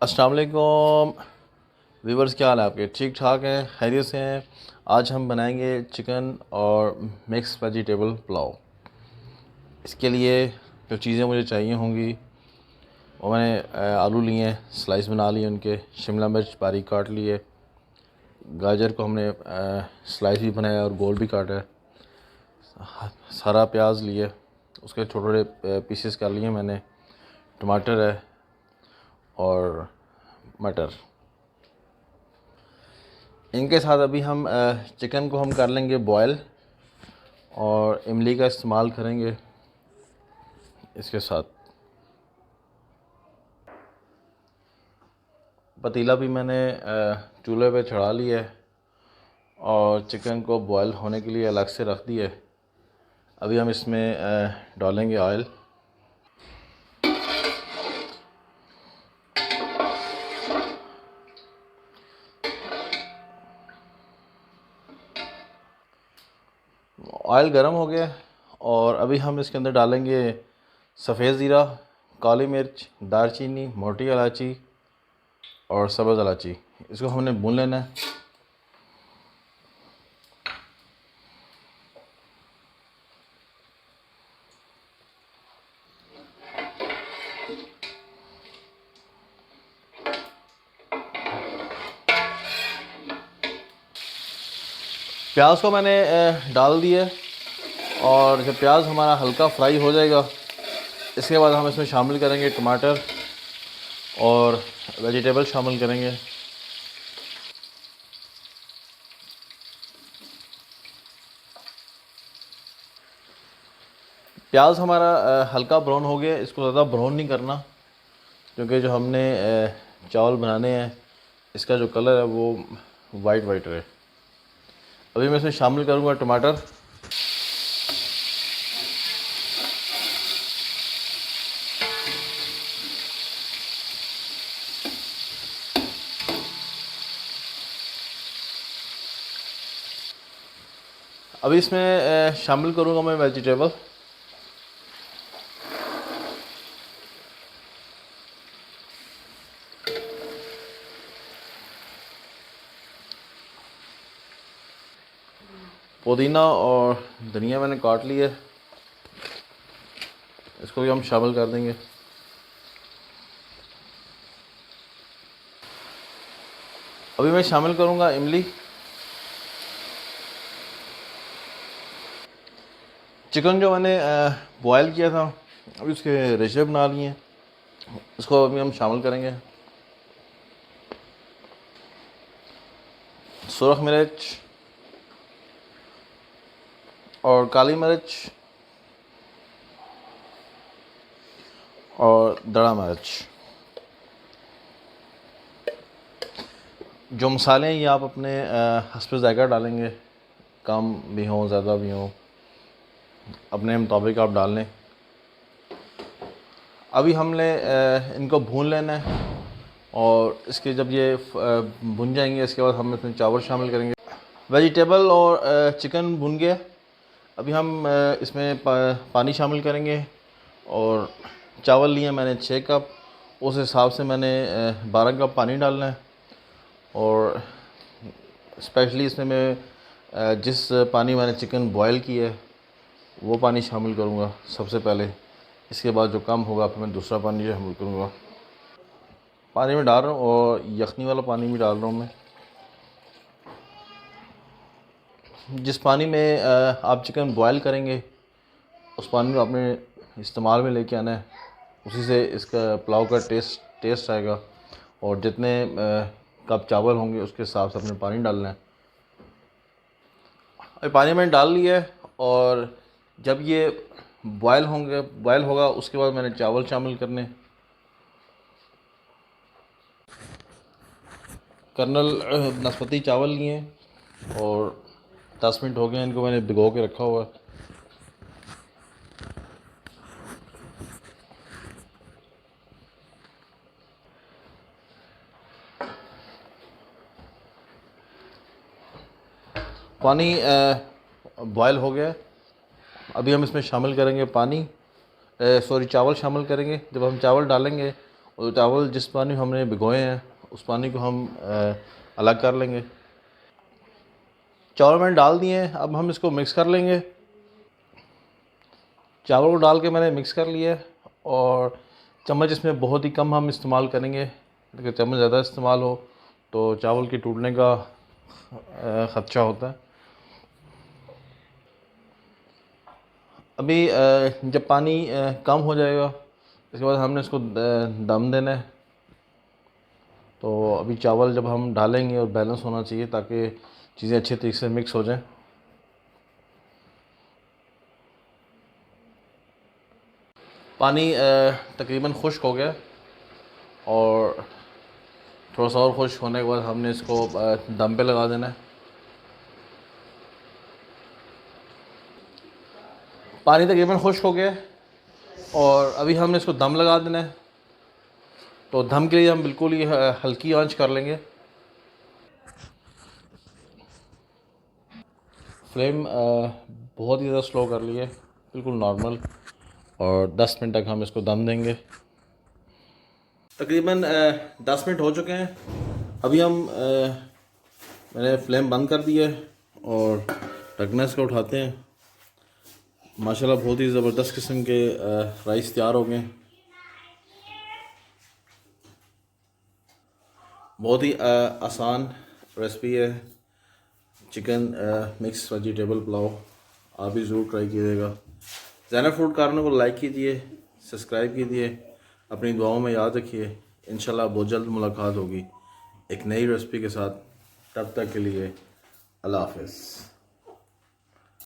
अस्सलाम वालेकुम व्यूवर्स, क्या हाल है आपके? ठीक ठाक हैं, खैरियत से हैं। आज हम बनाएंगे चिकन और मिक्स वेजिटेबल पुलाव। इसके लिए जो चीज़ें मुझे चाहिए होंगी वो मैंने आलू लिए हैं, स्लाइस बना लिए उनके, शिमला मिर्च बारीक काट लिए, गाजर को हमने स्लाइस भी बनाया और गोल भी काटा है, सारा प्याज लिए, उसके छोटे छोटे पीसेस कर लिए मैंने, टमाटर है और मटर। इनके साथ अभी हम चिकन को हम कर लेंगे बॉयल और इमली का इस्तेमाल करेंगे इसके साथ। पतीला भी मैंने चूल्हे पे चढ़ा लिया है और चिकन को बॉयल होने के लिए अलग से रख दिया है। अभी हम इसमें डालेंगे ऑयल। ऑयल गर्म हो गया और अभी हम इसके अंदर डालेंगे सफ़ेद ज़ीरा, काली मिर्च, दालचीनी, मोटी इलायची और सब्ज़ इलायची। इसको हमने भून लेना है। प्याज को मैंने डाल दिया और जब प्याज हमारा हल्का फ्राई हो जाएगा इसके बाद हम इसमें शामिल करेंगे टमाटर और वेजिटेबल शामिल करेंगे। प्याज हमारा हल्का ब्राउन हो गया, इसको ज़्यादा ब्राउन नहीं करना क्योंकि जो हमने चावल बनाने हैं इसका जो कलर है वो वाइट वाइट रहे। अभी मैं इसमें शामिल करूँगा टमाटर। अभी इसमें शामिल करूँगा मैं वेजिटेबल। पुदीना और धनिया मैंने काट लिया है, इसको भी हम शामिल कर देंगे। अभी मैं शामिल करूँगा इमली। चिकन जो मैंने बॉयल किया था अभी उसके रेशे बना लिए हैं, इसको अभी हम शामिल करेंगे। सुरख मिर्च और काली मिर्च और दड़ा मिर्च। जो मसाले हैं ये आप अपने हस्ब ज़ायक़ा डालेंगे, कम भी हों ज़्यादा भी हों, अपने मुताबिक आप डाल लें। अभी हमने इनको भून लेना है और इसके जब ये भुन जाएंगे इसके बाद हम इसमें चावल शामिल करेंगे। वेजिटेबल और चिकन भुन गया। अभी हम इसमें पानी शामिल करेंगे और चावल लिए मैंने 6 कप, उस हिसाब से मैंने 12 कप पानी डालना है। और स्पेशली इसमें मैं जिस पानी मैंने चिकन बॉयल किया है वो पानी शामिल करूँगा सबसे पहले। इसके बाद जो कम होगा फिर मैं दूसरा पानी शामिल करूँगा। पानी में डाल रहा हूँ और यखनी वाला पानी भी डाल रहा हूँ मैं। जिस पानी में आप चिकन बॉयल करेंगे उस पानी को आपने इस्तेमाल में लेके आना है, उसी से इसका पुलाव का टेस्ट आएगा। और जितने कप चावल होंगे उसके हिसाब से अपने पानी डालना है। अभी पानी मैंने डाल लिया है और जब ये बॉयल होगा उसके बाद मैंने चावल शामिल करने। कर्नल नाशपाती चावल लिए और 10 मिनट हो गए इनको मैंने भिगो के रखा हुआ है। पानी बॉयल हो गया। अभी हम इसमें शामिल करेंगे चावल शामिल करेंगे। जब हम चावल डालेंगे और चावल जिस पानी में हमने भिगोए हैं उस पानी को हम अलग कर लेंगे। चावल मैंने डाल दिए हैं, अब हम इसको मिक्स कर लेंगे। चावल को डाल के मैंने मिक्स कर लिया है और चम्मच इसमें बहुत ही कम हम इस्तेमाल करेंगे, अगर चम्मच ज़्यादा इस्तेमाल हो तो चावल के टूटने का ख़दशा होता है। अभी जब पानी कम हो जाएगा इसके बाद हमने इसको दम देना है। तो अभी चावल जब हम डालेंगे और बैलेंस होना चाहिए ताकि चीज़ें अच्छे तरीके से मिक्स हो जाएं। पानी तकरीबन खुश्क हो गया और थोड़ा सा और खुश्क होने के बाद हमने इसको दम पे लगा देना है। पानी तकरीबन खुश्क हो गया और अभी हमने इसको दम लगा देना है। तो दम के लिए हम बिल्कुल ही हल्की आंच कर लेंगे। फ्लेम बहुत ही ज़्यादा स्लो कर लिए, बिल्कुल नॉर्मल, और 10 मिनट तक हम इसको दम देंगे। तकरीबन 10 मिनट हो चुके हैं। अभी हम मैंने फ्लेम बंद कर दिया है और ढकना इसको उठाते हैं। माशाल्लाह बहुत ही ज़बरदस्त किस्म के राइस तैयार हो गए। बहुत ही आसान रेसिपी है चिकन मिक्स वेजिटेबल पुलाव। आप भी ज़रूर ट्राई कीजिएगा। ज़ैनब फूड कॉर्नर को लाइक कीजिए, सब्सक्राइब कीजिए, अपनी दुआओं में याद रखिए। इंशाल्लाह बहुत जल्द मुलाकात होगी एक नई रेसिपी के साथ। तब तक के लिए अल्लाह हाफ़िज़।